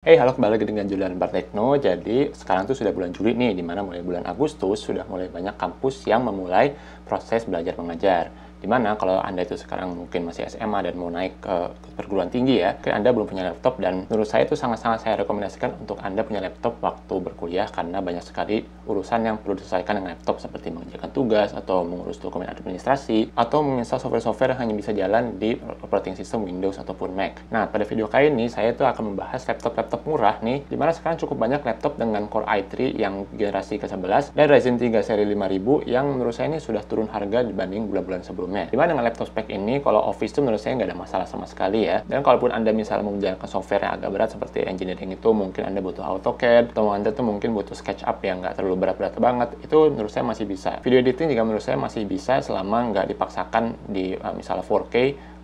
Halo, kembali lagi dengan Julian Bartekno. Jadi sekarang tuh sudah bulan Juli nih, dimana mulai bulan Agustus sudah mulai banyak kampus yang memulai proses belajar mengajar. Dimana kalau Anda itu sekarang mungkin masih SMA dan mau naik ke perguruan tinggi ya, mungkin Anda belum punya laptop, dan menurut saya itu sangat-sangat saya rekomendasikan untuk Anda punya laptop waktu berkuliah, karena banyak sekali urusan yang perlu diselesaikan dengan laptop, seperti mengerjakan tugas, atau mengurus dokumen administrasi, atau menginstal software-software yang hanya bisa jalan di operating system Windows ataupun Mac. Nah, pada video kali ini saya tuh akan membahas laptop-laptop murah nih, dimana sekarang cukup banyak laptop dengan Core i3 yang generasi ke-11 dan Ryzen 3 seri 5000 yang menurut saya ini sudah turun harga dibanding bulan-bulan sebelumnya. Dimana dengan laptop spek ini, kalau Office tuh menurut saya nggak ada masalah sama sekali ya. Dan kalaupun Anda misalnya mau menjalankan software yang agak berat seperti engineering, itu mungkin Anda butuh AutoCAD, atau Anda tuh mungkin butuh SketchUp yang nggak terlalu berat-berat banget, itu menurut saya masih bisa. Video editing juga menurut saya masih bisa selama nggak dipaksakan di misalnya 4K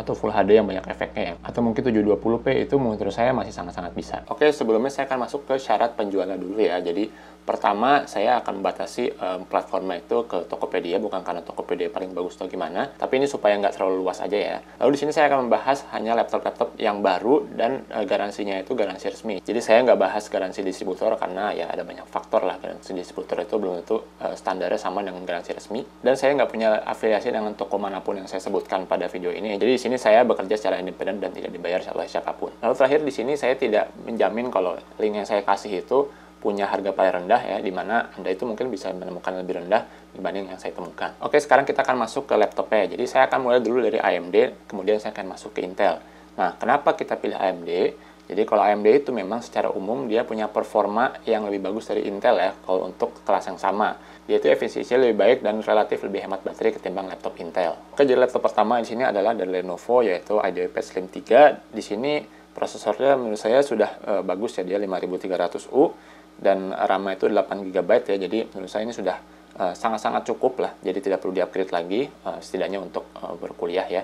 atau Full HD yang banyak efeknya ya. Atau mungkin 720p, itu menurut saya masih sangat-sangat bisa. Oke, sebelumnya saya akan masuk ke syarat penjualan dulu ya. Jadi pertama, saya akan membatasi platformnya itu ke Tokopedia, bukan karena Tokopedia paling bagus atau gimana, tapi ini supaya nggak terlalu luas aja ya. Lalu di sini saya akan membahas hanya laptop-laptop yang baru dan garansinya itu garansi resmi. Jadi saya nggak bahas garansi distributor karena ya ada banyak faktor lah. Garansi distributor itu belum tentu standarnya sama dengan garansi resmi. Dan saya nggak punya afiliasi dengan toko manapun yang saya sebutkan pada video ini. Jadi di sini saya bekerja secara independen dan tidak dibayar oleh siapapun. Lalu terakhir di sini saya tidak menjamin kalau link yang saya kasih itu punya harga paling rendah ya, dimana Anda itu mungkin bisa menemukan lebih rendah dibanding yang saya temukan. Oke, sekarang kita akan masuk ke laptopnya. Jadi saya akan mulai dulu dari AMD, kemudian saya akan masuk ke Intel. Nah, kenapa kita pilih AMD? Jadi kalau AMD itu memang secara umum dia punya performa yang lebih bagus dari Intel ya, kalau untuk kelas yang sama. Dia itu efisiensinya lebih baik dan relatif lebih hemat baterai ketimbang laptop Intel. Oke, jadi laptop pertama di sini adalah dari Lenovo, yaitu IdeaPad Slim 3. Di sini prosesornya menurut saya sudah bagus ya, dia 5300U. Dan RAM-nya itu 8 GB ya, jadi menurut saya ini sudah sangat-sangat cukup lah, jadi tidak perlu di-upgrade lagi, setidaknya untuk berkuliah ya.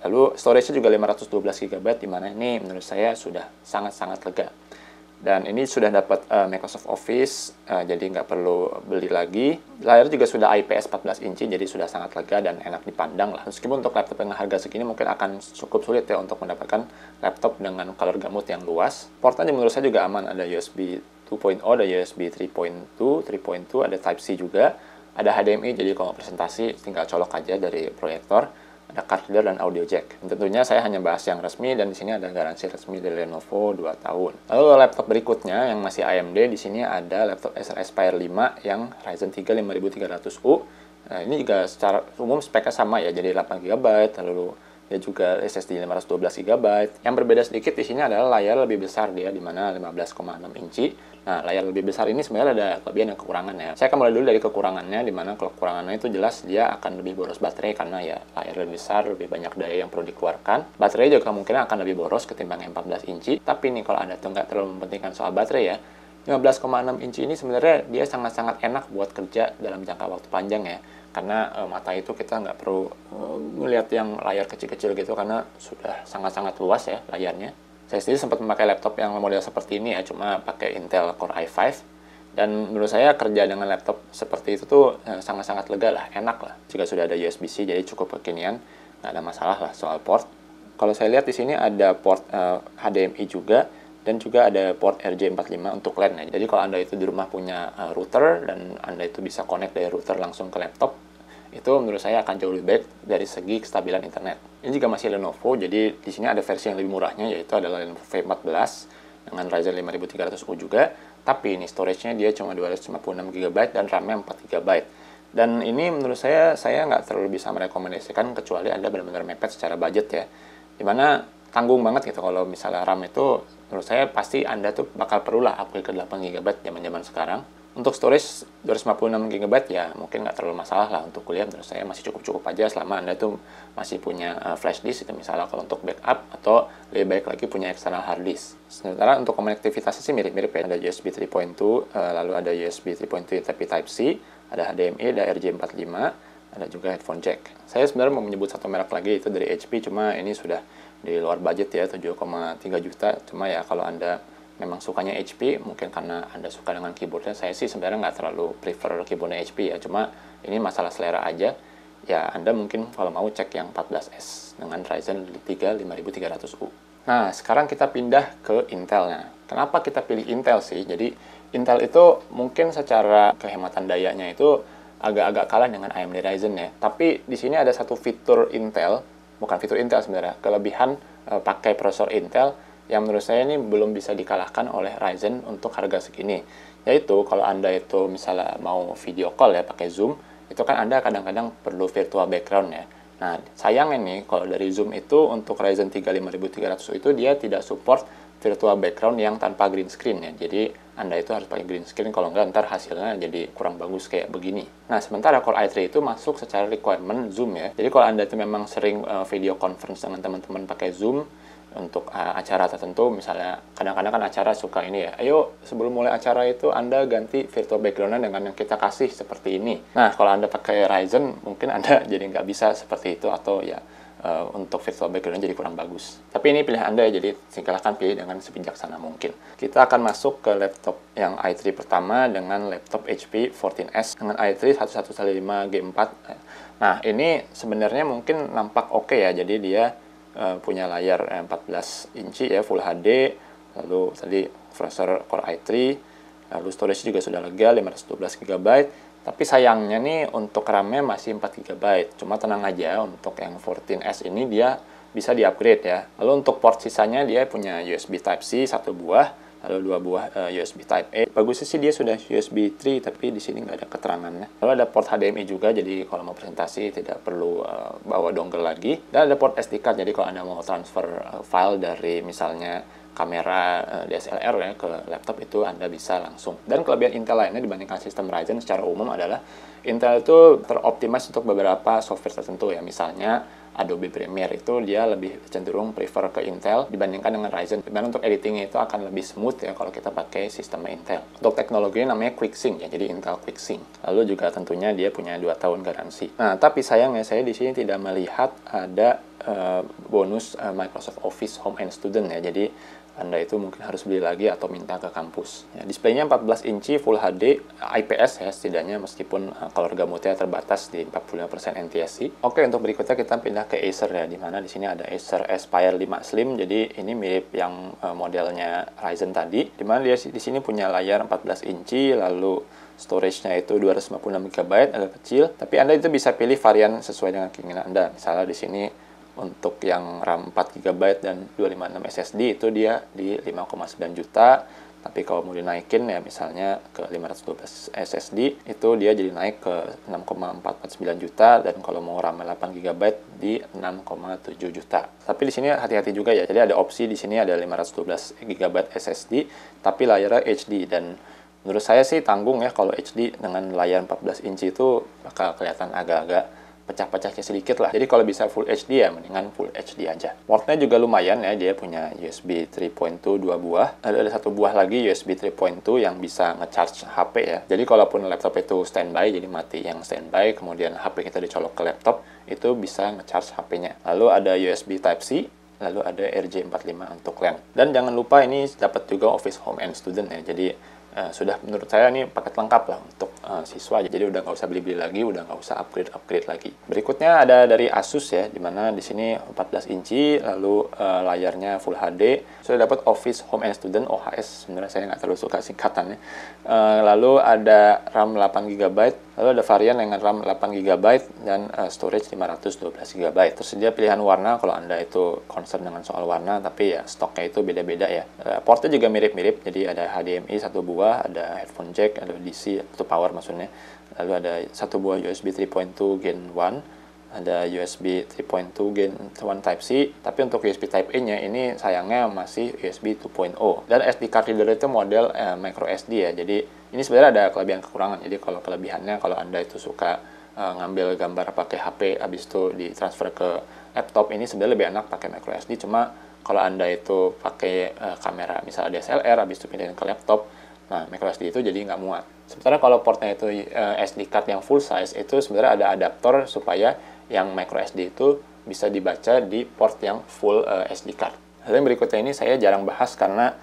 Lalu storage-nya juga 512 GB, dimana ini menurut saya sudah sangat-sangat lega. Dan ini sudah dapat Microsoft Office, jadi nggak perlu beli lagi. Layar juga sudah IPS 14 inci, jadi sudah sangat lega dan enak dipandang lah. Meskipun untuk laptop dengan harga segini mungkin akan cukup sulit ya untuk mendapatkan laptop dengan color gamut yang luas. Portnya menurut saya juga aman, ada USB 2.0, ada USB 3.2, ada Type-C juga, ada HDMI, jadi kalau presentasi tinggal colok aja dari proyektor, ada card reader dan audio jack. Dan tentunya saya hanya bahas yang resmi, dan di sini ada garansi resmi dari Lenovo 2 tahun. Lalu laptop berikutnya yang masih AMD, di sini ada laptop Acer Aspire 5 yang Ryzen 3 5300U. Nah, ini juga secara umum speknya sama ya, jadi 8 GB, lalu dia juga SSD 512 GB. Yang berbeda sedikit di sini adalah layar lebih besar dia, di mana 15,6 inci. Nah, layar lebih besar ini sebenarnya ada kelebihan dan kekurangan ya. Saya akan mulai dulu dari kekurangannya, di mana kekurangannya itu jelas dia akan lebih boros baterai karena ya layar lebih besar, lebih banyak daya yang perlu dikeluarkan. Baterai juga kemungkinan akan lebih boros ketimbang yang 14 inci. Tapi nih kalau Anda tuh nggak terlalu mementingkan soal baterai ya, 15,6 inci ini sebenarnya dia sangat-sangat enak buat kerja dalam jangka waktu panjang ya. Karena mata itu kita nggak perlu melihat yang layar kecil-kecil gitu, karena sudah sangat-sangat luas ya layarnya. Saya sendiri sempat memakai laptop yang model seperti ini ya, cuma pakai Intel Core i5. Dan menurut saya kerja dengan laptop seperti itu tuh sangat-sangat lega lah, enak lah. Jika sudah ada USB-C, jadi cukup kekinian, nggak ada masalah lah soal port. Kalau saya lihat di sini ada port HDMI juga, dan juga ada port RJ45 untuk LAN ya. Jadi kalau Anda itu di rumah punya router dan Anda itu bisa connect dari router langsung ke laptop, itu menurut saya akan jauh lebih baik dari segi kestabilan internet. Ini juga masih Lenovo, jadi di sini ada versi yang lebih murahnya, yaitu adalah Lenovo V14 dengan Ryzen 5300U juga, tapi ini storage-nya dia cuma 256 GB dan RAM-nya 4 GB. Dan ini menurut saya nggak terlalu bisa merekomendasikan kecuali Anda benar-benar mepet secara budget ya, dimana tanggung banget gitu. Kalau misalnya RAM itu, menurut saya pasti Anda tuh bakal perlulah upgrade ke 8 GB zaman-zaman sekarang. Untuk storage 256 GB ya mungkin nggak terlalu masalah lah untuk kuliah, menurut saya masih cukup-cukup aja selama Anda tuh masih punya flash disk itu misalnya kalau untuk backup, atau lebih baik lagi punya external hard disk. Sementara untuk konektivitasnya sih mirip-mirip ya, ada USB 3.2, lalu ada USB 3.2 tapi Type-C, ada HDMI, ada RJ45, ada juga headphone jack. Saya sebenarnya mau menyebut satu merek lagi, itu dari HP, cuma ini sudah di luar budget ya, 7,3 juta. Cuma ya kalau Anda memang sukanya HP, mungkin karena Anda suka dengan keyboardnya, saya sih sebenarnya nggak terlalu prefer keyboardnya HP ya, cuma ini masalah selera aja. Ya Anda mungkin kalau mau cek yang 14S dengan Ryzen 3 5300U. Nah, sekarang kita pindah ke Intelnya. Kenapa kita pilih Intel sih? Jadi, Intel itu mungkin secara kehematan dayanya itu agak-agak kalah dengan AMD Ryzen ya. Tapi di sini ada satu fitur Intel, bukan fitur Intel sebenarnya, kelebihan pakai prosesor Intel yang menurut saya ini belum bisa dikalahkan oleh Ryzen untuk harga segini. Yaitu kalau Anda itu misalnya mau video call ya pakai Zoom, itu kan Anda kadang-kadang perlu virtual background ya. Nah, sayangnya nih, kalau dari Zoom itu untuk Ryzen 3 5300 itu dia tidak support virtual background yang tanpa green screen ya. Jadi, Anda itu harus pakai green screen, kalau nggak ntar hasilnya jadi kurang bagus kayak begini. Nah, sementara Core i3 itu masuk secara requirement Zoom ya. Jadi, kalau Anda itu memang sering video conference dengan teman-teman pakai Zoom, untuk acara tertentu, misalnya kadang-kadang kan acara suka ini ya, ayo sebelum mulai acara itu Anda ganti virtual background-nya dengan yang kita kasih seperti ini. Nah, kalau Anda pakai Ryzen, mungkin Anda jadi nggak bisa seperti itu, atau ya untuk virtual background-nya jadi kurang bagus. Tapi ini pilihan Anda ya, jadi silahkan pilih dengan sebijaksana mungkin. Kita akan masuk ke laptop yang i3 pertama dengan laptop HP 14S dengan i3 1115G4. Nah, ini sebenarnya mungkin nampak oke ya, jadi dia punya layar 14 inci ya, Full HD, lalu tadi prosesor Core i3, lalu storage juga sudah lega 512 GB, tapi sayangnya nih untuk RAM-nya masih 4 GB. Cuma tenang aja, untuk yang 14S ini dia bisa di-upgrade ya. Lalu untuk port sisanya dia punya USB Type-C 1 buah, lalu 2 buah USB Type-A. Bagusnya sih dia sudah USB 3, tapi di sini nggak ada keterangannya. Lalu ada port HDMI juga, jadi kalau mau presentasi tidak perlu bawa dongle lagi. Dan ada port SD card, jadi kalau Anda mau transfer file dari misalnya kamera DSLR ya ke laptop, itu Anda bisa langsung. Dan kelebihan Intel lainnya dibandingkan sistem Ryzen secara umum adalah Intel itu teroptimize untuk beberapa software tertentu ya, misalnya Adobe Premiere itu dia lebih cenderung prefer ke Intel dibandingkan dengan Ryzen. Dan untuk editingnya itu akan lebih smooth ya kalau kita pakai sistem Intel. Untuk teknologinya namanya QuickSync ya, jadi Intel QuickSync. Lalu juga tentunya dia punya 2 tahun garansi. Nah, tapi sayangnya saya di sini tidak melihat ada bonus Microsoft Office Home and Student ya. Jadi Anda itu mungkin harus beli lagi atau minta ke kampus. Ya, displaynya 14 inci Full HD IPS ya setidaknya, meskipun color gamutnya terbatas di 45% NTSC. Oke, untuk berikutnya kita pindah ke Acer ya, di mana di sini ada Acer Aspire 5 Slim. Jadi ini mirip yang modelnya Ryzen tadi, di mana dia di sini punya layar 14 inci, lalu storage-nya itu 256 GB, agak kecil. Tapi Anda itu bisa pilih varian sesuai dengan keinginan Anda. Misalnya di sini untuk yang RAM 4 GB dan 256 SSD itu dia di 5,9 juta. Tapi kalau mau dinaikin ya misalnya ke 512 SSD itu dia jadi naik ke 6,449 juta, dan kalau mau RAM 8 GB di 6,7 juta. Tapi di sini hati-hati juga ya. Jadi ada opsi di sini ada 512 GB SSD tapi layarnya HD, dan menurut saya sih tanggung ya kalau HD dengan layar 14 inci itu bakal kelihatan agak-agak pecah-pecahnya sedikit lah. Jadi kalau bisa Full HD ya mendingan Full HD aja. Portnya juga lumayan ya, dia punya USB 3.2 2 buah. Ada 1 buah lagi USB 3.2 yang bisa nge-charge HP ya. Jadi kalaupun laptop itu standby, jadi mati yang standby, kemudian HP kita dicolok ke laptop, itu bisa nge-charge HP-nya. Lalu ada USB Type-C, lalu ada RJ45 untuk LAN. Dan jangan lupa ini dapat juga Office Home and Student ya. Jadi sudah menurut saya ini paket lengkap lah untuk siswa, jadi udah nggak usah beli-beli lagi, udah nggak usah upgrade lagi. Berikutnya ada dari Asus ya, dimana di sini 14 inci, lalu layarnya Full HD, sudah dapat Office Home and Student OHS, sebenarnya saya nggak terlalu suka singkatannya. Lalu ada RAM 8 GB, lalu ada varian dengan RAM 8 GB dan storage 512 GB. Tersedia pilihan warna kalau Anda itu concern dengan soal warna, tapi ya stoknya itu beda-beda ya. Portnya juga mirip-mirip, jadi ada HDMI 1 buah, ada headphone jack, ada DC atau power maksudnya. Lalu ada 1 buah USB 3.2 Gen 1, ada USB 3.2 Gen 1 Type-C, tapi untuk USB Type-A-nya ini sayangnya masih USB 2.0. Dan SD card reader itu model micro SD ya, jadi ini sebenarnya ada kelebihan kekurangan. Jadi kalau kelebihannya, kalau Anda itu suka ngambil gambar pakai HP, habis itu ditransfer ke laptop, ini sebenarnya lebih enak pakai micro SD. Cuma kalau Anda itu pakai kamera misalnya DSLR, habis itu pindahin ke laptop, nah micro SD itu jadi nggak muat. Sementara kalau portnya itu SD card yang full size, itu sebenarnya ada adaptor supaya yang micro SD itu bisa dibaca di port yang full SD card. Lalu yang berikutnya ini saya jarang bahas karena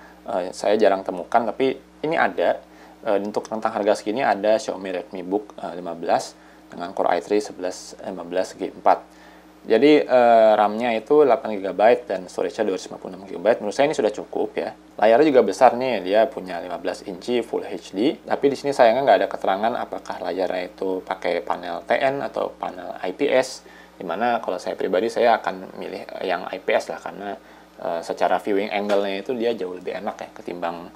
saya jarang temukan, tapi ini ada. Untuk tentang harga segini ada Xiaomi Redmi Book 15 dengan Core i3 1115G4. Jadi RAM-nya itu 8 GB dan storage-nya 256 GB. Menurut saya ini sudah cukup ya. Layarnya juga besar nih, dia punya 15 inci Full HD. Tapi di sini sayangnya nggak ada keterangan apakah layarnya itu pakai panel TN atau panel IPS. Dimana kalau saya pribadi saya akan milih yang IPS lah, karena secara viewing angle-nya itu dia jauh lebih enak ya ketimbang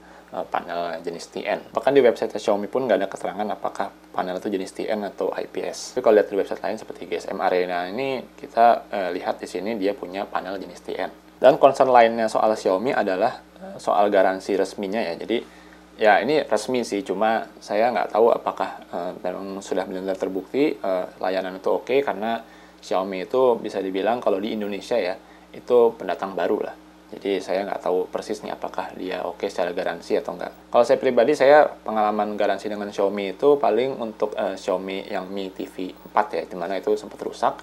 panel jenis TN. Bahkan di website Xiaomi pun nggak ada keterangan apakah panel itu jenis TN atau IPS. Tapi kalau lihat di website lain seperti GSM Arena ini, kita lihat di sini dia punya panel jenis TN. Dan concern lainnya soal Xiaomi adalah soal garansi resminya ya. Jadi ya ini resmi sih, cuma saya nggak tahu apakah memang sudah benar-benar terbukti layanan itu oke, karena Xiaomi itu bisa dibilang kalau di Indonesia ya, itu pendatang baru lah. Jadi saya nggak tahu persis nih apakah dia oke secara garansi atau nggak. Kalau saya pribadi, saya pengalaman garansi dengan Xiaomi itu paling untuk Xiaomi yang Mi TV 4 ya, dimana itu sempat rusak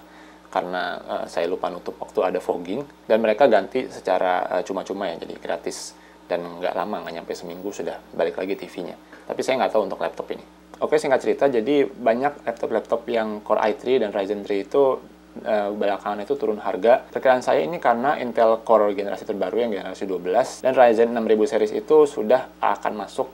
karena saya lupa nutup waktu ada fogging, dan mereka ganti secara cuma-cuma ya, jadi gratis, dan nggak lama, nggak nyampe seminggu sudah balik lagi TV-nya. Tapi saya nggak tahu untuk laptop ini. Oke, singkat cerita, jadi banyak laptop-laptop yang Core i3 dan Ryzen 3 itu belakangan itu turun harga. Perkiraan saya ini karena Intel Core generasi terbaru yang generasi 12 dan Ryzen 6000 series itu sudah akan masuk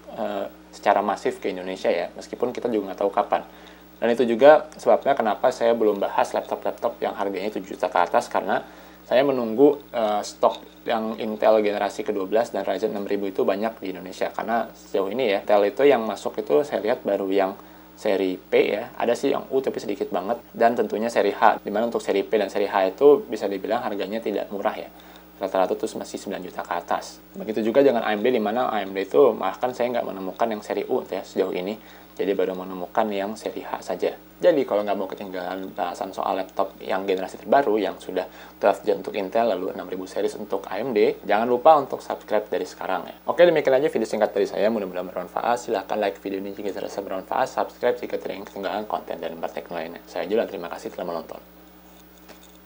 secara masif ke Indonesia ya, meskipun kita juga nggak tahu kapan. Dan itu juga sebabnya kenapa saya belum bahas laptop-laptop yang harganya 7 juta ke atas, karena saya menunggu stok yang Intel generasi ke-12 dan Ryzen 6000 itu banyak di Indonesia. Karena sejauh ini ya, Intel itu yang masuk itu saya lihat baru yang seri P ya, ada sih yang U tapi sedikit banget, dan tentunya seri H, dimana untuk seri P dan seri H itu bisa dibilang harganya tidak murah ya, rata-rata tuh masih 9 juta ke atas. Begitu juga dengan AMD, dimana AMD itu bahkan saya nggak menemukan yang seri U ya sejauh ini, jadi baru menemukan yang seri H saja. Jadi kalau nggak mau ketinggalan bahasan soal laptop yang generasi terbaru yang sudah 12 Gen untuk Intel, lalu 6000 series untuk AMD, jangan lupa untuk subscribe dari sekarang ya. Oke, demikian aja video singkat dari saya, mudah-mudahan bermanfaat. Silahkan like video ini jika terasa bermanfaat, subscribe jika tidak ingin ketinggalan konten dan teknologi lainnya. Saya Julian, terima kasih telah menonton.